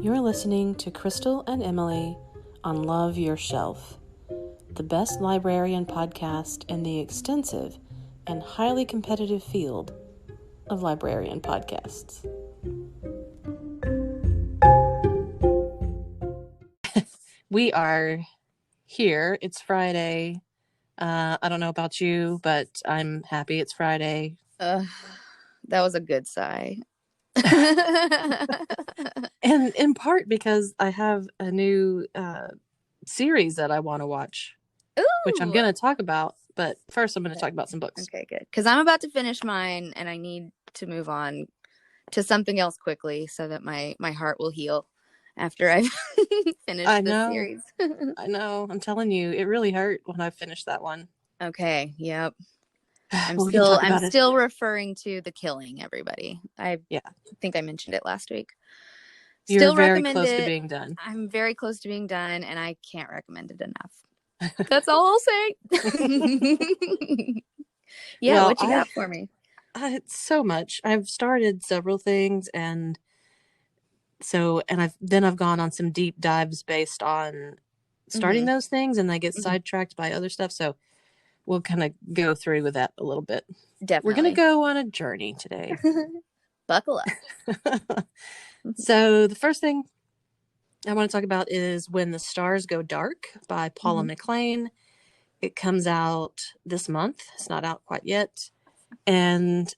You're listening to Crystal and Emily on Love Your Shelf, the best librarian podcast in the extensive and highly competitive field of librarian podcasts. We are here. It's Friday. I don't know about you, but I'm happy it's Friday. That was a good sigh. And in part because I have a new series that I want to watch, which I'm going to talk about. But first, I'm going to talk about some books. Okay, good. Because I'm about to finish mine, and I need to move on to something else quickly so that my heart will heal after I've finished this series. I know. I'm telling you, it really hurt when I finished that one. Okay. Yep. I'm We'll still referring to The Killing, everybody. I think I mentioned it last week. You're very close to being done. I'm very close to being done, and I can't recommend it enough. That's all I'll say. What you got for me? So much. I've started several things, and I've gone on some deep dives based on starting those things, and they get sidetracked by other stuff. So we'll kind of go through with that a little bit. Definitely. We're going to go on a journey today. Buckle up. So the first thing I want to talk about is When the Stars Go Dark by Paula McLean. It comes out this month. It's not out quite yet. And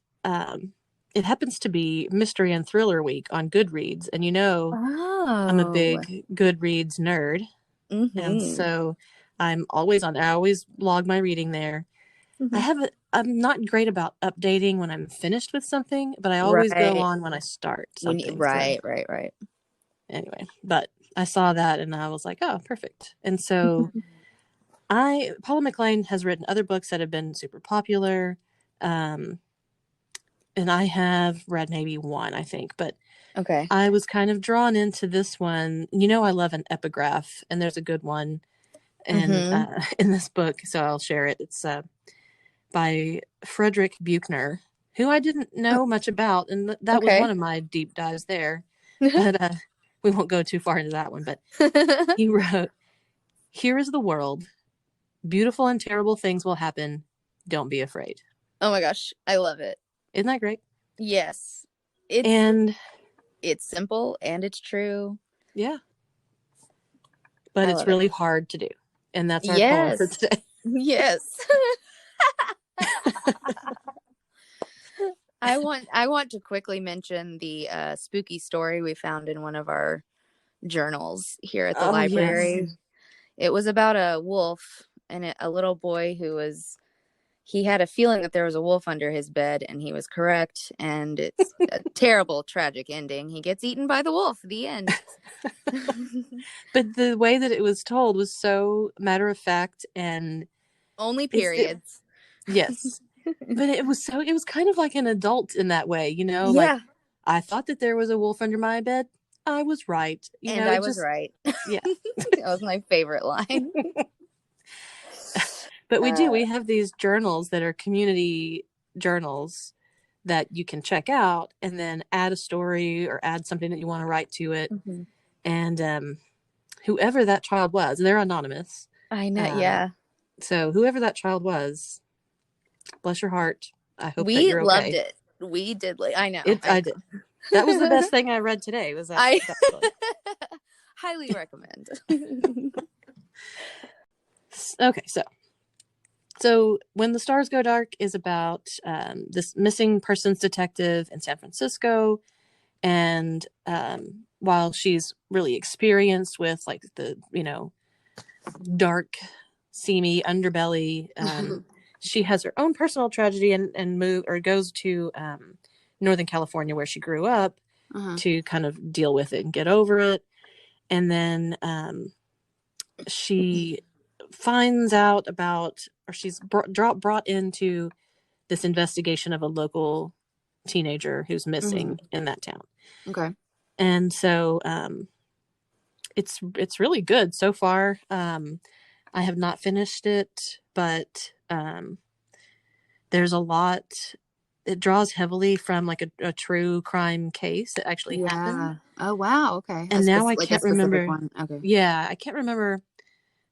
it happens to be Mystery and Thriller Week on Goodreads. And I'm a big Goodreads nerd. And so I always log my reading there. I'm not great about updating when I'm finished with something, but I always go on when I start something. Right. Anyway, but I saw that and I was like, oh, perfect. And so Paula McLean has written other books that have been super popular. And I have read maybe one, I think, but okay. I was kind of drawn into this one. I love an epigraph, and there's a good one in this book, so I'll share it. It's by Frederick Buechner, who I didn't know much about, and that was one of my deep dives there. But we won't go too far into that one. But he wrote, "Here is the world. Beautiful and terrible things will happen. Don't be afraid." Oh my gosh, I love it. Isn't that great? Yes. It's simple and it's true. Yeah. But it's really hard to do. And that's our poem for today. Yes. I want to quickly mention the spooky story we found in one of our journals here at the library. Yes. It was about a wolf and a little boy he had a feeling that there was a wolf under his bed, and he was correct. And it's a terrible, tragic ending. He gets eaten by the wolf. The end. But the way that it was told was so matter of fact and only periods. Yes. But it was kind of like an adult in that way, like I thought that there was a wolf under my bed. I was right. I was right. Yeah. That was my favorite line. But we have these journals that are community journals that you can check out and then add a story or add something that you want to write to it. And whoever that child was, they're anonymous. I know. So whoever that child was, bless your heart. I hope we that you're okay. Loved it. We did. I know. I did. That was the best thing I read today. Was that? I highly recommend. Okay, so When the Stars Go Dark is about this missing persons detective in San Francisco, and while she's really experienced with like the dark, seamy underbelly, she has her own personal tragedy and goes to Northern California where she grew up to kind of deal with it and get over it, and then she finds out about, or she's brought into this investigation of a local teenager who's missing in that town. Okay. And so it's really good so far. I have not finished it, but there's a lot it draws heavily from like a true crime case that actually happened. Yeah. Oh, wow. Okay. And now I Like a can't specific remember. one. Okay. Yeah, I can't remember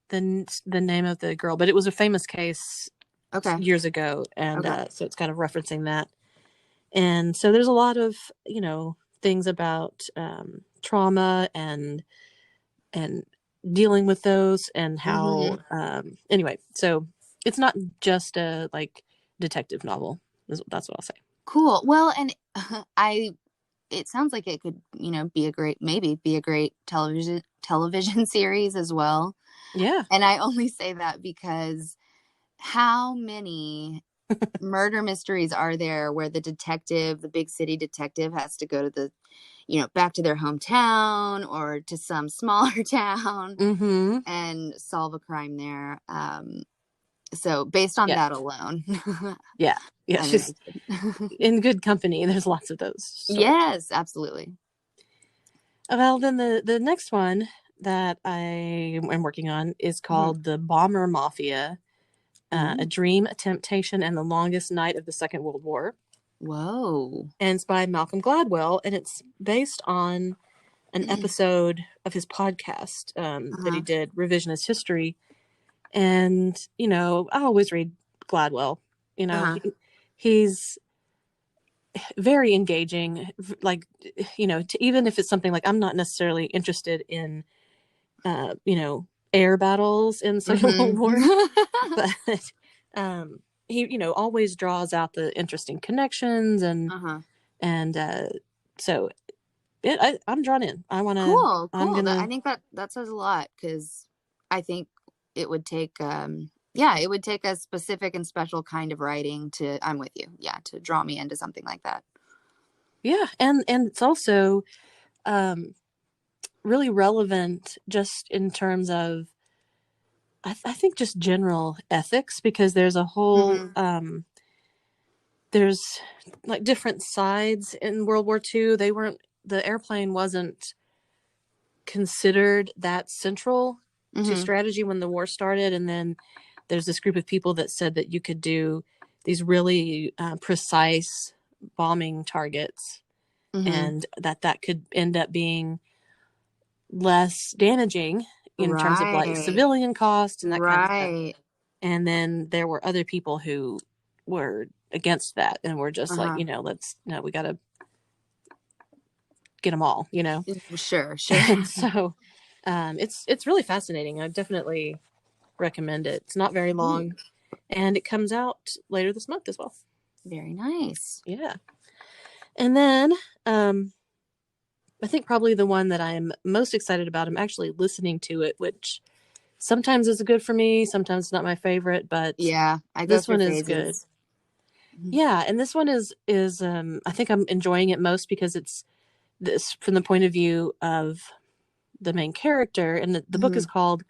the name of the girl, but it was a famous case Okay. years ago, and Okay. so it's kind of referencing that. And so there's a lot of things about trauma and dealing with those, and how Mm-hmm. anyway. So it's not just a like detective novel. That's what I'll say. Cool. Well, and it sounds like it could, maybe be a great television series as well. Yeah. And I only say that because how many murder mysteries are there where the big city detective has to go to back to their hometown or to some smaller town Mm-hmm. and solve a crime there. So based on Yeah. that alone, Yeah. Yeah. I'm She's interested. in good company. There's lots of those stories. Yes, absolutely. Well, then the next one that I am working on is Mhm. called The Bomber Mafia, A Ooh. Dream, a Temptation, and the Longest Night of the Second World War. Whoa. And it's by Malcolm Gladwell, and it's based on an episode of his podcast that he Uh-huh. did, Revisionist History. And, I always read Gladwell. Uh-huh. He's very engaging, like, even if it's something like I'm not necessarily interested in, air battles in the Second World War, Mm-hmm. but um, he, always draws out the interesting connections, Uh-huh. and so I'm drawn in. Cool, I'm cool. I gonna, think that says a lot because I think it would take yeah, it would take a specific and special kind of writing to I'm with you. Yeah, to draw me into something like that. yeah, and it's also um, really relevant just in terms of I think just general ethics, because there's a whole Mm-hmm. there's like different sides in World War II. The airplane wasn't considered that central to Mm-hmm. strategy when the war started. And then there's this group of people that said that you could do these really precise bombing targets, Mm-hmm. and that could end up being less damaging in terms of like Right. civilian costs and that kind of stuff. Right. And then there were other people who were against that and were just like, Uh-huh. let's no, we got to get them all. Sure, sure. And so it's really fascinating. I definitely recommend it. It's not very Ooh, long, and it comes out later this month as well. very nice. Yeah. And then I think probably the one that I'm most excited about, I'm actually listening to it, which sometimes is good for me, sometimes it's not my favorite, but Yeah, I go this through one is good. phases. Mhm. Yeah, and this one is I think I'm enjoying it most because it's this from the point of view of the main character, and the book is Mhm. called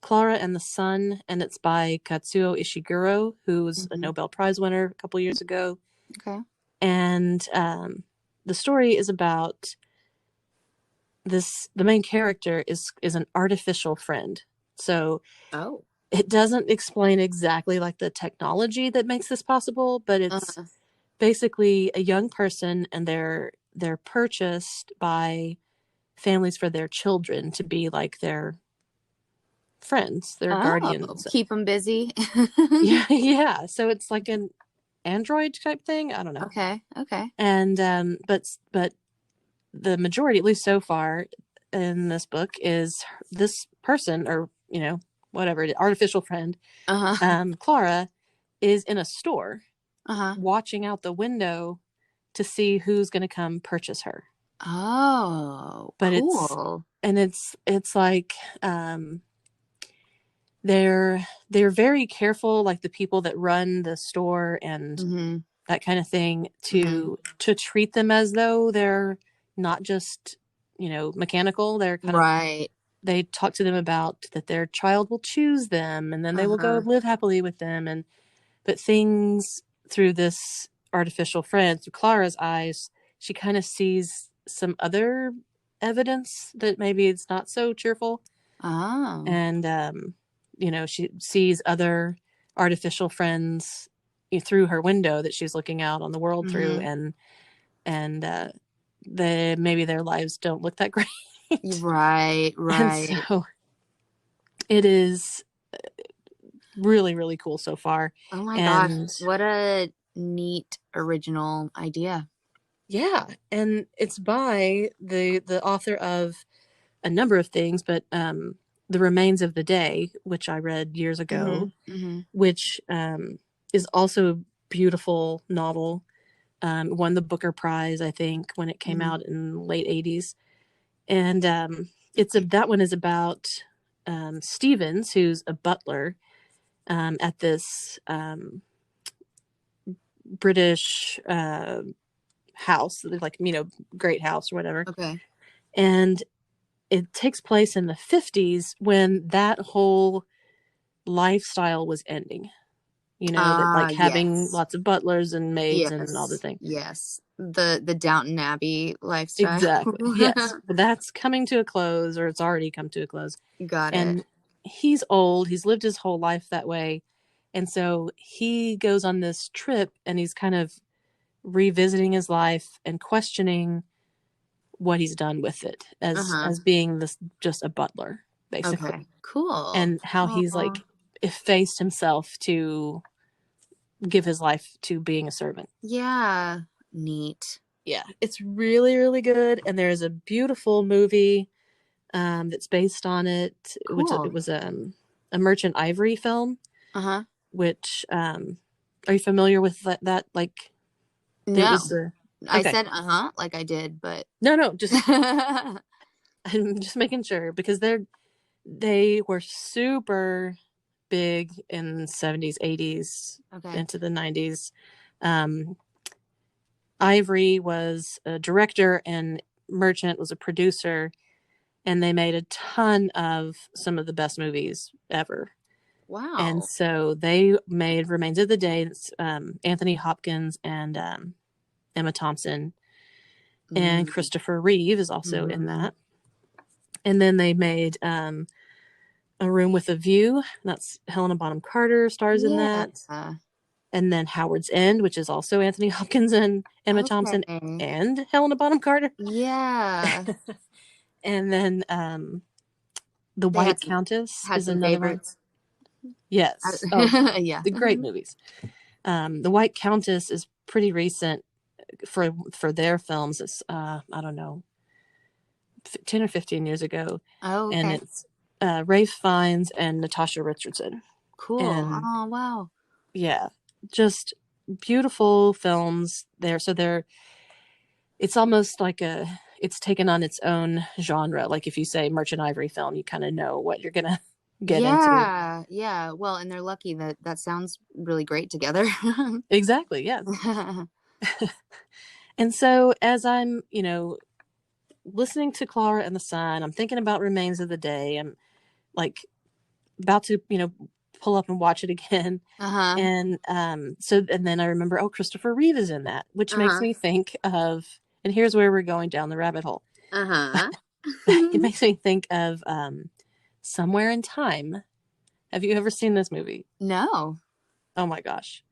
Clara and the Sun, and it's by Katsuo Ishiguro, who was a Mhm. Nobel Prize winner a couple years ago. Okay. And the story is about the main character is an artificial friend. So Oh. it doesn't explain exactly like the technology that makes this possible, but it's Uh-huh. basically a young person, and they're purchased by families for their children to be like their friends, their Oh, guardians. keep them busy. Yeah, yeah. So it's like an Android type thing. I don't know. Okay. Okay. And but the majority, at least so far in this book, is this person, or whatever, artificial friend, Uh-huh. Clara, is in a store Uh-huh. watching out the window to see who's going to come purchase her. Oh, But it's cool. and it's like they're very careful, like the people that run the store and Mm-hmm. that kind of thing, Mm-hmm. to treat them as though they're not just mechanical. They're kind of, Right. they talk to them about that their child will choose them, and then they will go Uh-huh. live happily with them. And but things through this artificial friend, through Clara's eyes, she kind of sees some other evidence that maybe it's not so cheerful. Oh. And she sees other artificial friends, through her window that she's looking out on the world through, Mm-hmm. and maybe their lives don't look that great. Right, And right. so it is really, really cool so far. Oh my gosh, And what a neat original idea. yeah, and it's by the author of a number of things, but The Remains of the Day, which I read years ago, Mm-hmm. Mm-hmm. which is also a beautiful novel. Won the Booker Prize, I think, when it came Mm-hmm. out in late 80s. And that one is about Stevens, who's a butler at this British house, like, great house or whatever. Okay. And it takes place in the 50s when that whole lifestyle was ending. That Ah, like having yes. lots of butlers and maids and all the Yes. thing. Yes. The Downton Abbey lifestyle. Exactly. Yes. Well, that's coming to a close, or it's already come to a close. Got it. And he's old. He's lived his whole life that way. And so he goes on this trip and he's kind of revisiting his life and questioning what he's done with it Uh-huh. as being this just a butler, Okay. basically. Cool. And how he's Aw. like effaced himself to give his life to being a servant. Yeah. Neat. Yeah, it's really, really good. And there's a beautiful movie that's based on it, which it Cool. was a Merchant Ivory film. Uh-huh. Which are you familiar with that? Like, it No. was I okay. said uh-huh like I did, but No, just I'm just making sure because they were super big in the 70s, 80s, okay. into the 90s. Um, Ivory was a director and Merchant was a producer, and they made a ton of some of the best movies ever. And Wow. so they made Remains of the Day. It's Anthony Hopkins and Emma Thompson, and Mm-hmm. Christopher Reeve is also in Mm-hmm. that. And then they made A Room with a View. That's Helena Bonham Carter stars in Yeah. that. And then Howard's End, which is also Anthony Hopkins and Emma Thompson Okay. and Helena Bonham Carter. Yeah. And then The They White Countess had is some another one. favorites. Yes. Oh, Yeah. the great movies. The White Countess is pretty recent for their films. It's I don't know, 10 or 15 years ago, Oh, and okay. it's Rafe Fiennes and Natasha Richardson. Cool. And Oh, wow. yeah, just beautiful films there. So it's almost like it's taken on its own genre. Like if you say Merchant Ivory film, you kind of know what you're gonna get into. Yeah. Yeah. Well, and they're lucky that that sounds really great together. Exactly, yes. And so as I'm, listening to Clara and the Sun, I'm thinking about Remains of the Day. I'm like about to, pull up and watch it again. Uh-huh. And and then I remember, oh, Christopher Reeve is in that, which makes Uh-huh. me think of, and here's where we're going down the rabbit hole. Uh-huh. It makes me think of Somewhere in Time. Have you ever seen this movie? No. Oh my gosh.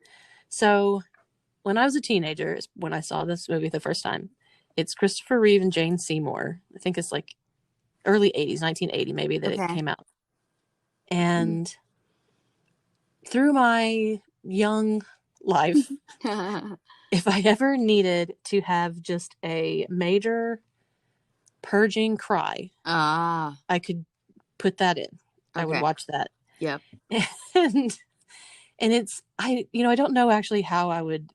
So when I was a teenager, is when I saw this movie the first time. It's Christopher Reeve and Jane Seymour. I think it's like early 80s, 1980 maybe, that it Okay. came out. And through my young life, if I ever needed to have just a major purging cry, Ah, I could put that in. I would okay. watch that. Yep. And I don't know actually how I would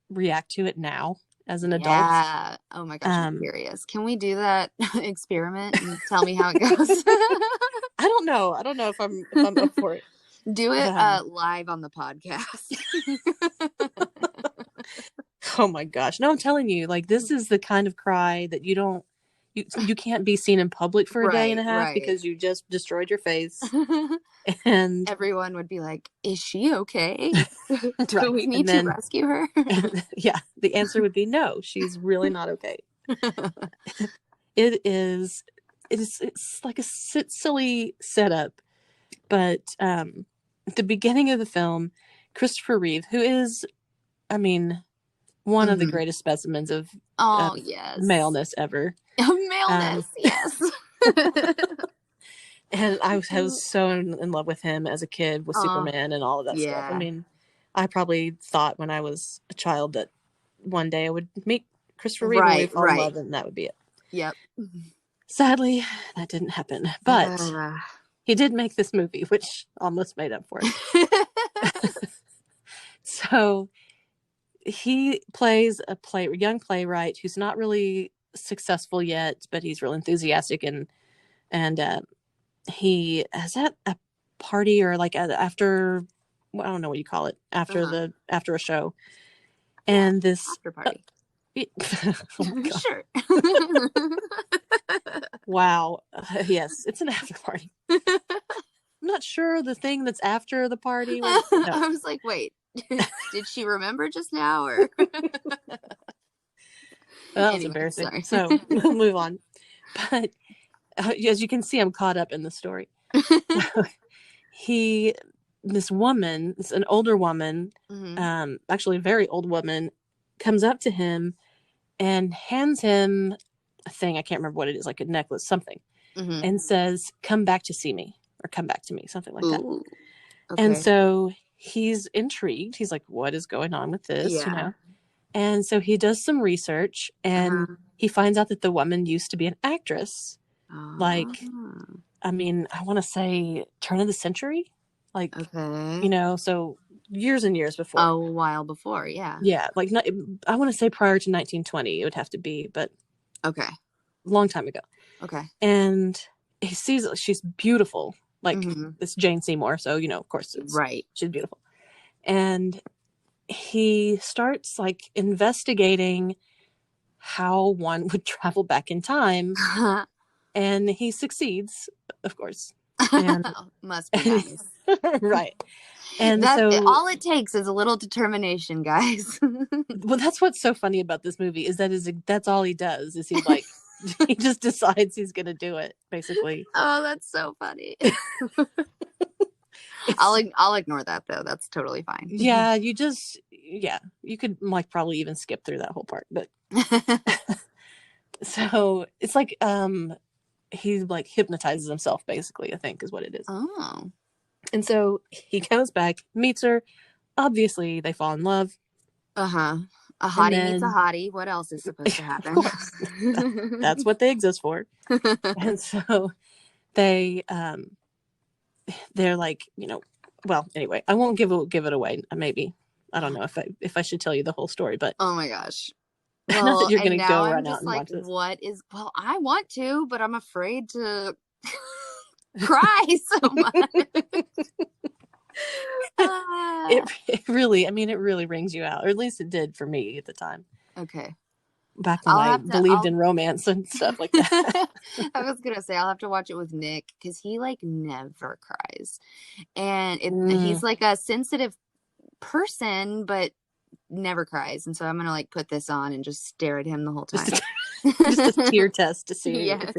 react to it now as an adult. Yeah. Oh my gosh, I'm Um, curious. Can we do that experiment and tell me how it goes? I don't know. I don't know if I'm up for it. Do it Um, live on the podcast. oh my gosh. No, I'm telling you, like this is the kind of cry that you can't be seen in public for a day and Right, a half right. because you just destroyed your face. And Everyone would be like, "Is she okay? Do right. we And need to then rescue her?" yeah, the answer would be no, she's really not okay. It is it's like a silly setup, but at the beginning of the film, Christopher Reeve, who is, I mean, one of the greatest specimens of yes, maleness ever. Maleness, yes. And I was so in love with him as a kid with Superman and all of that stuff. I mean, I probably thought when I was a child that one day I would meet Christopher Reeve and we'd fall in love, and that would be it. Yep. Sadly, that didn't happen. But he did make this movie, which almost made up for it. So he plays a young playwright who's not really successful yet, but he's real enthusiastic, and he is at a party or like after, well, I don't know what you call it, after after a show, and this after party. Oh sure. Wow. Yes, it's an after party. I'm not sure the thing that's after the party. No. I was like, wait, did she remember just now? Or that was embarrassing. Sorry. So we'll move on. But as you can see, I'm caught up in the story. This woman, an older woman, actually a very old woman, comes up to him and hands him a thing. I can't remember what it is, like a necklace, something, and says, "Come back to see me," or "Come back to me," something like that. Okay. And so he's intrigued. He's like, "What is going on with this?" Yeah. You know. And so he does some research, and he finds out that the woman used to be an actress. Like, I mean, I want to say turn of the century, like, you know, so years and years before. A while before, yeah. Yeah, like I want to say prior to 1920, it would have to be, but long time ago. Okay. And he sees she's beautiful, like it's Jane Seymour, so you know, of course, she's beautiful. And he starts like investigating how one would travel back in time. And he succeeds, of course. And must be nice. Right. And so all it takes is a little determination, guys. Well, that's what's so funny about this movie is that's all he does is he like he just decides he's gonna do it, basically. Oh, that's so funny. I'll ignore that though. That's totally fine. Yeah, you could like probably even skip through that whole part, but so it's like he like hypnotizes himself, basically, I think is what it is. Oh. And so he goes back, meets her. Obviously, they fall in love. A hottie meets a hottie. What else is supposed to happen? That's what they exist for. And so they're like, you know, well, anyway, I won't give it away. Maybe I don't know if I should tell you the whole story, but oh my gosh. Well, not that you're going to go run out and like, watch this. Well, I want to, but I'm afraid to cry so much. It really rings you out, or at least it did for me at the time. Okay. Back when I believed in romance and stuff like that. I was going to say, I'll have to watch it with Nick because he like never cries. And he's like a sensitive person, but never cries, and so I'm gonna like put this on and just stare at him the whole time. Just a tear test to see. Yes.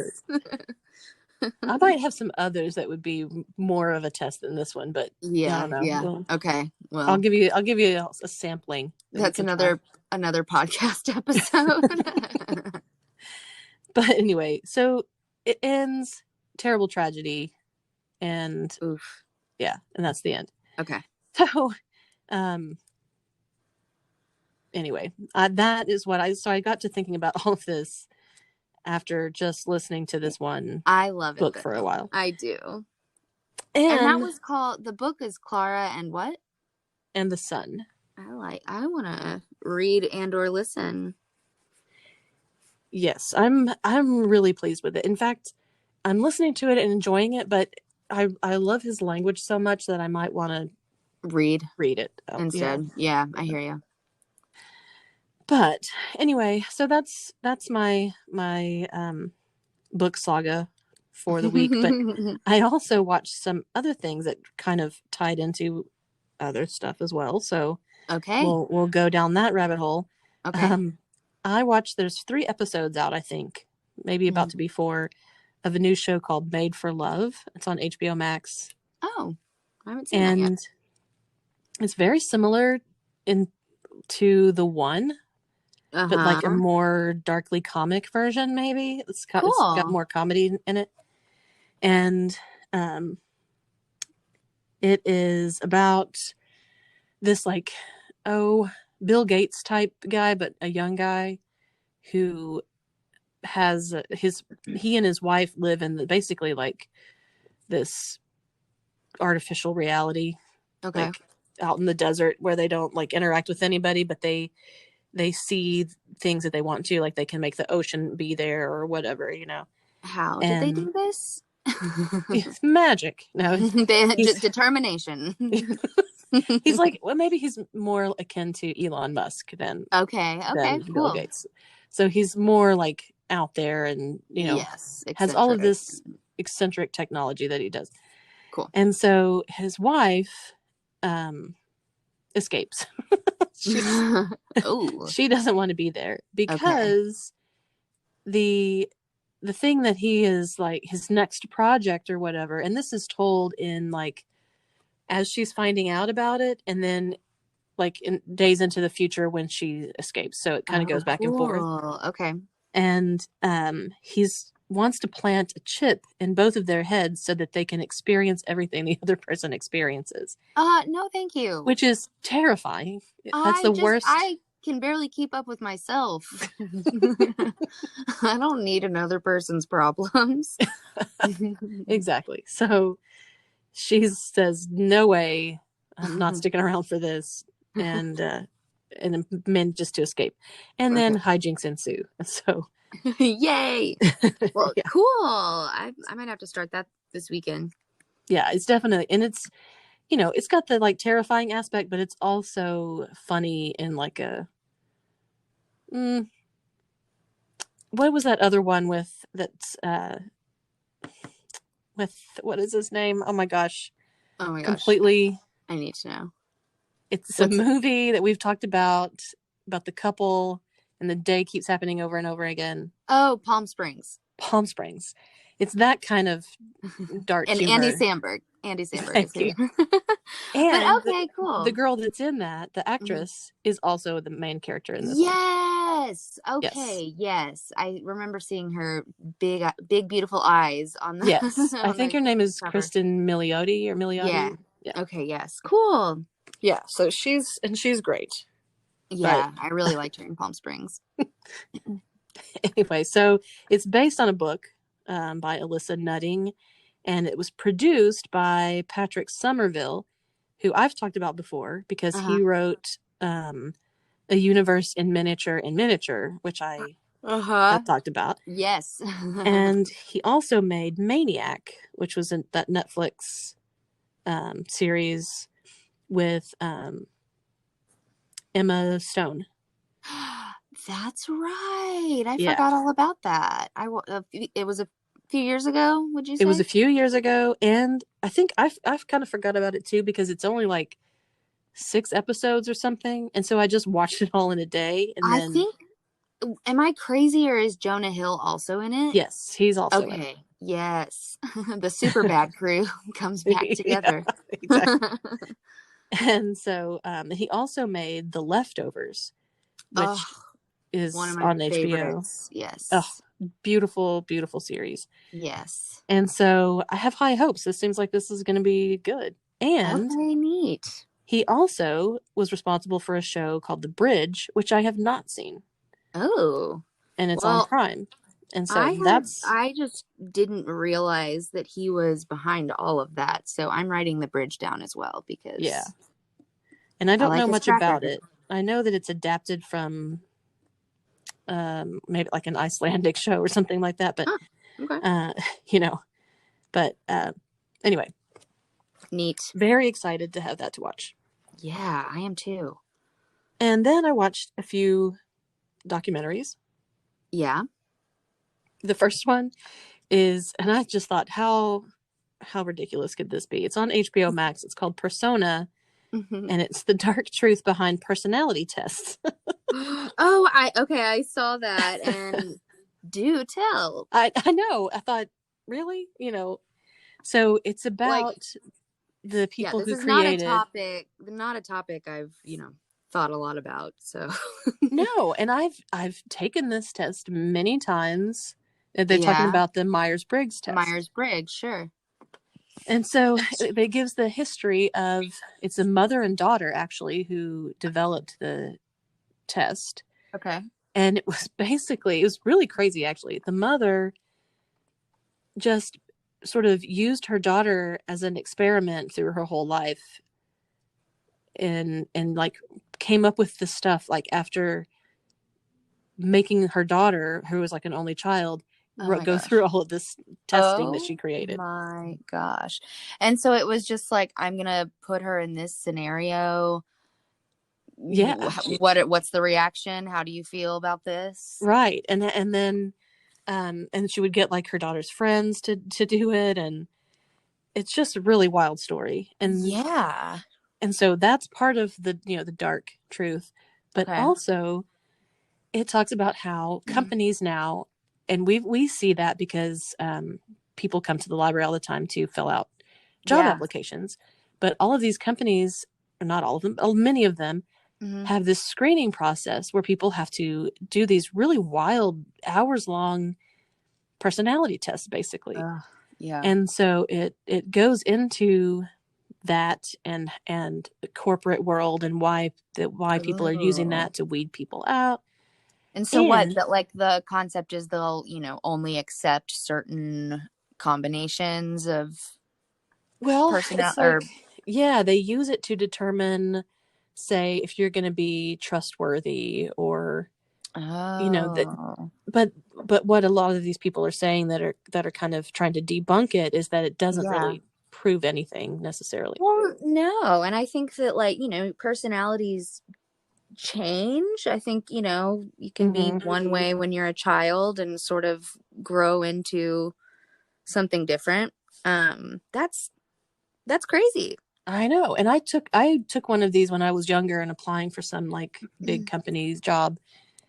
I might have some others that would be more of a test than this one, but yeah, I don't know. Yeah. Well, okay. Well, I'll give you a sampling. That's another podcast episode. But anyway, so it ends, terrible tragedy, and oof. Yeah, and that's the end. Okay. So, anyway, that is what I got to thinking about all of this after just listening to this one. I love book for a while. I do. And that was called, the book is Clara and what? And the Sun. I want to read and or listen. Yes, I'm really pleased with it. In fact, I'm listening to it and enjoying it, but I love his language so much that I might want to read it instead. Yeah, I hear you. But anyway, so that's my book saga for the week. But I also watched some other things that kind of tied into other stuff as well. So okay, we'll go down that rabbit hole. Okay. I watched. There's 3 episodes out, I think, maybe about to be 4, of a new show called Made for Love. It's on HBO Max. Oh, I haven't seen that yet. It's very similar in to the one, but like a Uh-huh. more darkly comic version, maybe. It's got Cool. more comedy in it. And um, it is about this, like, oh, Bill Gates type guy, but a young guy who has he and his wife live in basically like this artificial reality, Okay. like out in the desert where they don't like interact with anybody, but they see things that they want to, like they can make the ocean be there or whatever, How did they and do this? it's magic. No, he's Determination. he's like, well, maybe he's more akin to Elon Musk than Okay. Okay. Bill Cool. Gates. So he's more like out there and, Yes. has all of Eccentric. this eccentric technology that he does. Cool. And so his wife escapes. she Oh. she doesn't want to be there Okay. because the thing that he is like his next project or whatever, and this is told in like as she's finding out about it, and then like in days into the future when she escapes. So it kind of Oh, goes back and forth. cool. Okay. And he's wants to plant a chip in both of their heads so that they can experience everything the other person experiences, No, thank you. which is terrifying. That's the worst. I can barely keep up with myself. I don't need another person's problems. Exactly. So she says, "No way, I'm not sticking around for this," and manages to escape, and then Okay. hijinks ensue. So, Yay. Well, yeah, cool. I might have to start that this weekend. yeah, it's definitely, and it's got the like terrifying aspect, but it's also funny in like a mm, what was that other one with that's with what is his name? Oh my gosh, Oh my gosh. completely. I need to know. It's a What's it? movie that we've talked about the couple, and the day keeps happening over and over again. Oh, Palm Springs. Palm Springs. It's that kind of dark And Andy humor. Samberg. Andy Samberg is Thank who. you. But And okay, the cool. girl that's in that, the Mhm. actress, is also the main character in this one. Yes. Yes. Okay. Yes. I remember seeing her big, beautiful eyes on the Yes. I on think the her name is cover. Kristen Milioti or Yeah. Milioti. Yeah. Okay. Yes. Cool. Yeah. So she's great. But Yeah, I really liked her in Palm Springs. anyway, so it's based on a book by Alyssa Nutting, and it was produced by Patrick Somerville, who I've talked about before because Uh huh. he wrote A Universe in Miniature, which I Uh huh. have talked about. Yes. And he also made Maniac, which was that Netflix series with Emma Stone. That's right. I Yeah. forgot all about that. It was a few years ago, would you It was say? a few years ago, and I think I've kind of forgot about it too because it's only like 6 episodes or something, and so I just watched it all in a day, and I then think, am I crazy or is Jonah Hill also in it? yes, he's also in Okay. Yes. The super bad crew comes back it. Yeah, together. exactly. And so he also made The Leftovers, Oh, which one of is my on HBO. favorites. Oh, Yes. beautiful, beautiful series. Yes. And so I have high hopes. This seems like this is going to be good. And Okay, neat. he also was responsible for a show called The Bridge, which I have not seen, Oh, and it's on well, Prime. And so that's, I just didn't realize that he was behind all of that. So I'm writing the bridge down as well yeah. because And I I don't like know his much track about record. it. I know that it's adapted from maybe like an Icelandic show or something like that, but Huh, okay. uh, you know, but anyway, Neat. very excited to have that to watch. Yeah, I am too. And then I watched a few documentaries. Yeah. The first one is, and I just thought, how ridiculous could this be? It's on HBO Max. It's called Persona, and it's the dark truth behind personality tests. Oh, I saw that and do tell. I know. I thought, really? So it's Like, about the Yeah, people this who is not a created. topic, I've, thought a lot about. So, No, and I've taken this test many times. They're talking yeah, about the Myers-Briggs test. Myers-Briggs, sure. And so it gives the history of, it's a mother and daughter actually who developed the test. Okay. And it was basically, it was really crazy actually. The mother just sort of used her daughter as an experiment through her whole life, and like came up with this stuff like after making her daughter, who was like an only child, Oh my go gosh. through all of this testing that Oh she created. my gosh. And so it was just like, I'm gonna put her in this scenario. Yeah, What's the reaction? How do you feel about this? right. And then and she would get like her daughter's friends to do it, and it's just a really wild story. Yeah. And so that's part of the, the dark truth, but Okay. also it talks about how companies now, and we see that because people come to the library all the time to fill out job Yeah. applications, but all of these companies, not all of them, many of them, Hmm. have this screening process where people have to do these really wild hours long personality tests basically. Yeah. And so it goes into that, and the corporate world, and why people are using Oh. that to weed people out. And so what, And that like the concept is they'll, only accept certain combinations of well, personnel it's or like, yeah, they use it to determine, say, if you're going to be trustworthy, or that. oh. But what a lot of these people are saying, that are kind of trying to debunk it, is that it doesn't Yeah. really prove anything necessarily. Well, no. And I think that like, personalities change. I think, you can be Hmm. one way when you're a child and sort of grow into something different. That's crazy. I know. And I took one of these when I was younger and applying for some like big company's job,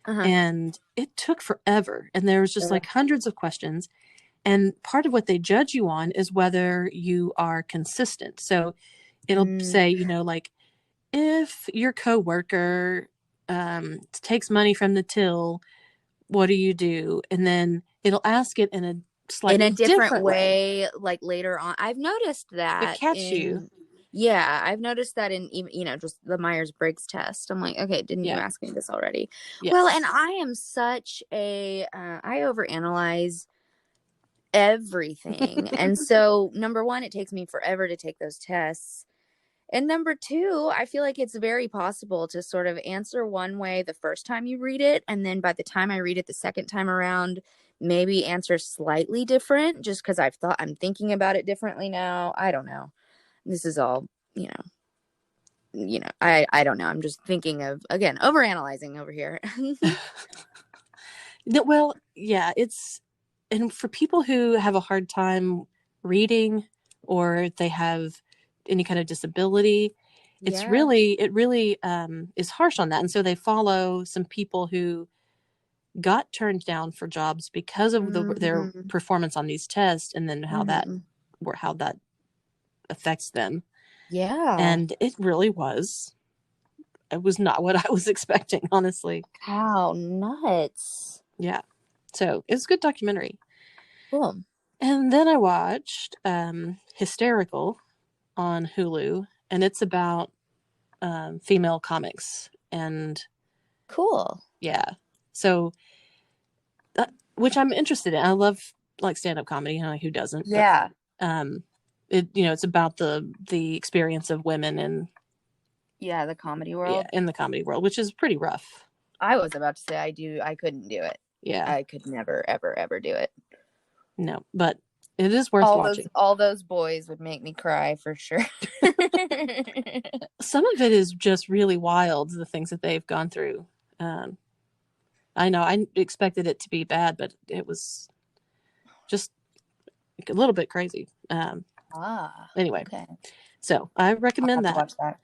Uh-huh. and it took forever. And there was just like hundreds of questions. And part of what they judge you on is whether you are consistent. So it'll Mm. say, like, if your coworker takes money from the till, what do you do? And then it'll ask it in a In a slightly different different way way, like later on. I've noticed to that catch you. in, yeah, I've noticed that in even, just the Myers-Briggs test. I'm like, okay, didn't you Yeah. ask me this already? Well, and Yes. I am such I overanalyze everything. And so, number one, it takes me forever to take those tests. And number two, I feel like it's very possible to sort of answer one way the first time you read it. And then by the time I read it the second time around, maybe answer slightly different just because I'm thinking about it differently now. I don't know. This is all, I don't know. I'm just thinking of, again, overanalyzing over here. Well, yeah, and for people who have a hard time reading, or they have any kind of disability, Yeah. it really is harsh on that. And so they follow some people who got turned down for jobs because of their Mm-hmm. performance on these tests, and then Mm-hmm. how that affects them. Yeah. And it was not what I was expecting, honestly. How nuts. Yeah. So it's a good documentary. Cool. And then I watched Hysterical on Hulu, and it's about female comics. And Cool. yeah, so which I'm interested in. I love like stand up comedy. Who doesn't? But Yeah. um, it's about the experience of women in, Yeah, the comedy yeah, world. in the comedy world, which is pretty rough. I was about to say I couldn't do it. Yeah, I could never ever ever do it. no, but it is worth watching. All those boys would make me cry for sure. Some of it is just really wild, the things that they've gone through. Um, I know I expected it to be bad, but it was just a little bit crazy. Anyway, Okay. so I I'll recommend have to that. watch that.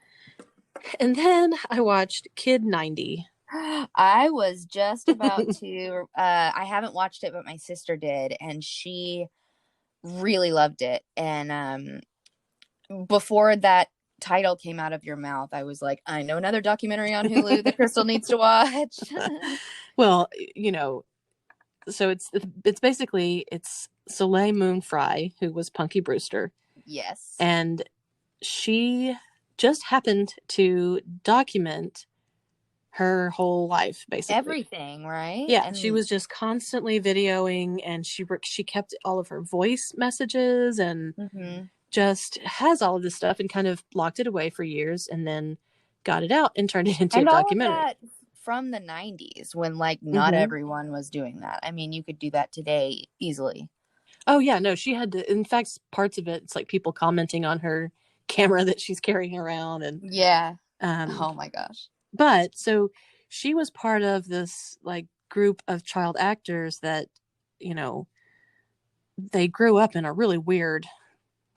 And then I watched Kid 90. I was just about to I haven't watched it, but my sister did, and she really loved it. And before that title came out of your mouth, I was like, I know another documentary on Hulu that Crystal needs to watch. Well, you know, so it's basically it's Soleil Moon Frye, who was Punky Brewster. Yes. And she just happened to document her whole life, basically. Everything, right? Yeah, she And was just constantly videoing, and she kept all of her voice messages and just has all of this stuff and kind of locked it away for years and then got it out and turned it into a all of documentary. that from the 90s when like not everyone was doing that. I mean, you could do that today easily. Oh yeah, no, she had to, in fact, parts of it, it's like people commenting on her camera that she's carrying around. And yeah. Oh my gosh. But so she was part of this like group of child actors that, you know, they grew up in a really weird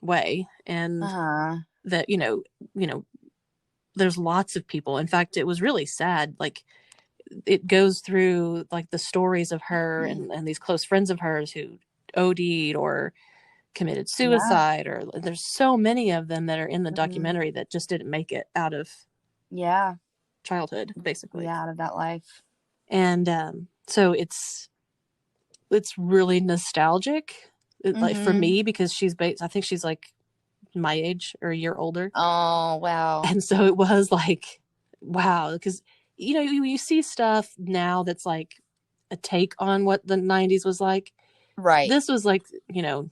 way. And that, there's lots of people. In fact, it was really sad. Like, it goes through like the stories of her and these close friends of hers who OD'd or committed suicide, or there's so many of them that are in the documentary that just didn't make it out of childhood, basically. Yeah, out of that life. And so it's really nostalgic, like for me, because I think she's like my age or a year older. Oh wow. And so it was like, wow, because you see stuff now that's like a take on what the 90s was like. Right. This was like,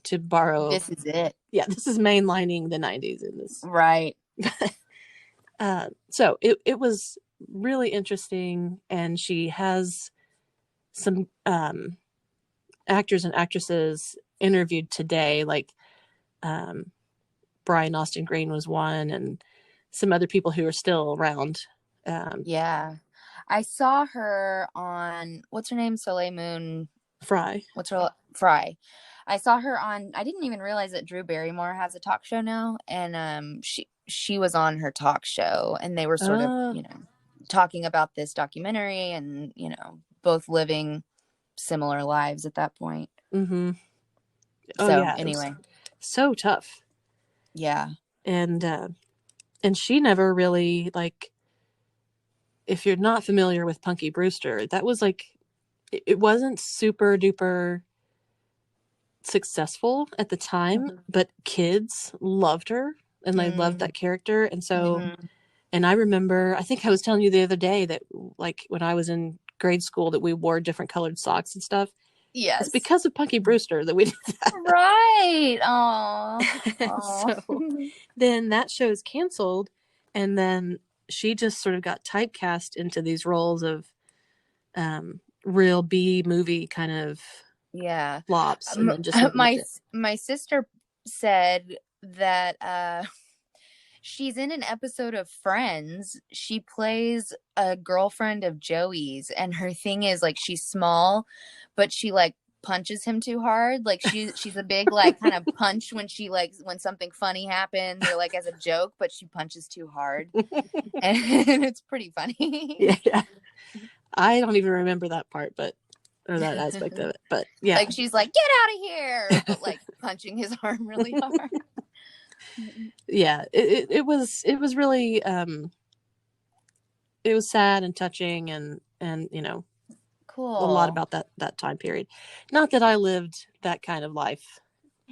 to borrow, this is it. Yeah, this is mainlining the 90s in this. Right. So it was really interesting, and she has some actors and actresses interviewed today, like Brian Austin Green was one, and some other people who are still around. Yeah. I saw her on, what's her name? Soleil Moon Frye. What's her Frye? I saw her on. I didn't even realize that Drew Barrymore has a talk show now, and she was on her talk show, and they were sort of talking about this documentary, and both living similar lives at that point. Mm-hmm. So anyway, so tough. Yeah. And she never really, like, if you're not familiar with Punky Brewster, that was like, it wasn't super duper successful at the time, but kids loved her and they loved that character. And so, and I remember, I think I was telling you the other day that, like, when I was in grade school, that we wore different colored socks and stuff. Yes. It's because of Punky Brewster that we did that. Right. Aww. So then that show's canceled, and then she just sort of got typecast into these roles of real B movie kind of flops. And then just my sister said that she's in an episode of Friends. She plays a girlfriend of Joey's, and her thing is like she's small, but she like punches him too hard. Like she's a big like kind of punch when something funny happens or like as a joke, but she punches too hard. And it's pretty funny. Yeah. I don't even remember that part, or that aspect of it. But yeah. Like she's like, get out of here, but like punching his arm really hard. Yeah, it was really it was sad and touching, and cool. A lot about that time period. Not that I lived that kind of life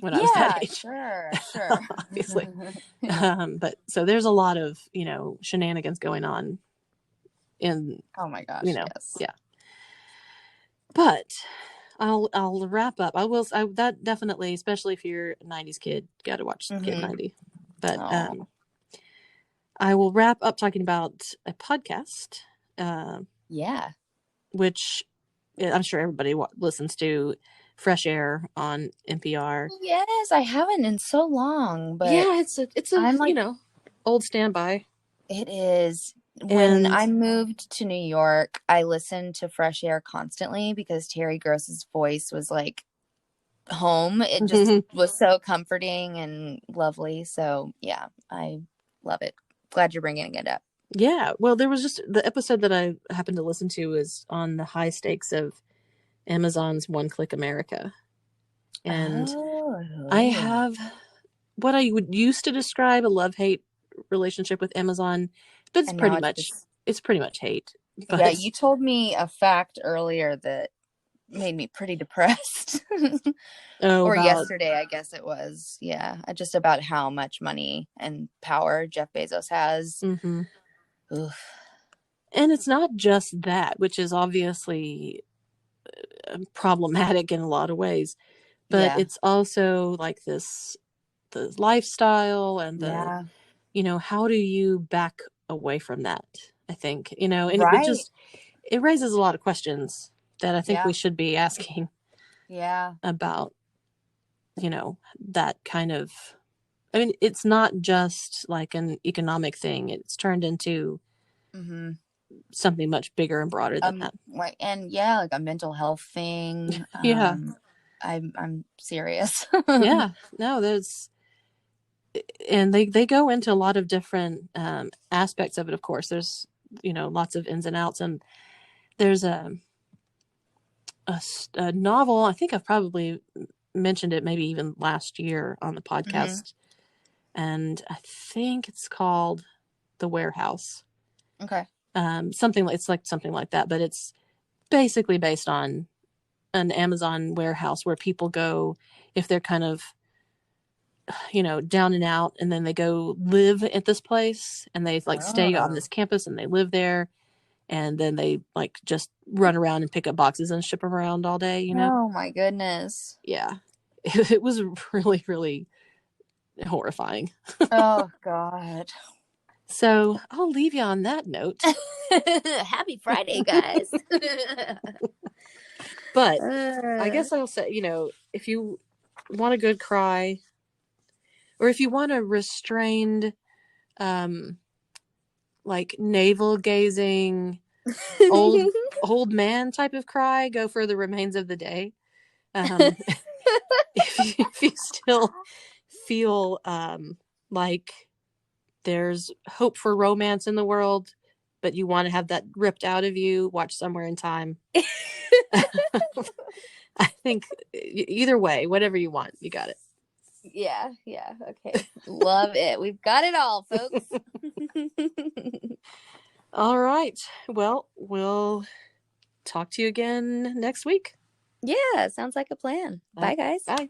when I was that age. Sure. Obviously. But so there's a lot of shenanigans going on in, oh my gosh, yes. Yeah. But I'll wrap up. That definitely, especially if you're a 90s kid, got to watch Kid 90. But I will wrap up talking about a podcast. Which I'm sure everybody listens to, Fresh Air on NPR. Yes, I haven't in so long, but yeah, it's a old standby. It is. When I moved to New York, I listened to Fresh Air constantly because Terry Gross's voice was like home. It just was so comforting and lovely. So yeah, I love it. Glad you're bringing it up. Yeah, well, there was just the episode that I happened to listen to is on the high stakes of Amazon's One Click America. And I have what I would used to describe a love-hate relationship with Amazon, but And now it's it's pretty much hate. yeah, But you told me a fact earlier that made me pretty depressed. oh, Or about yesterday, I guess it was. Yeah, just about how much money and power Jeff Bezos has. mm-hmm. Oof. And it's not just that, which is obviously problematic in a lot of ways, but Yeah. it's also like the lifestyle and the, Yeah. how do you back away from that? I think, and Right. it raises a lot of questions that I think we Yeah. should be asking Yeah. about, that kind of, I mean, it's not just like an economic thing. It's turned into Mm-hmm. something much bigger and broader than that. Like, and yeah, like a mental health thing. Yeah. I'm serious. Yeah. No, and they go into a lot of different aspects of it. Of course, there's, lots of ins and outs, and there's a novel. I think I've probably mentioned it maybe even last year on the Hmm. podcast, and I think it's called The Warehouse. Okay. It's like something like that, but it's basically based on an Amazon warehouse where people go if they're kind of, down and out, and then they go live at this place and they like stay on Oh. this campus and they live there, and then they like just run around and pick up boxes and ship them around all day. Oh my goodness. Yeah. It was really, really horrifying. Oh God. So I'll leave you on that note. Happy Friday, guys. But I Uh, guess I'll say, if you want a good cry, or if you want a restrained, um, like navel gazing, old man type of cry, go for The Remains of the Day. Um, if you still feel like there's hope for romance in the world, but you want to have that ripped out of you, watch Somewhere in Time. I think either way, whatever you want, you got it. yeah, yeah, okay. Love it. We've got it all, folks. All right. Well, we'll talk to you again next week. Yeah, sounds like a plan. All Bye, right. guys. Bye.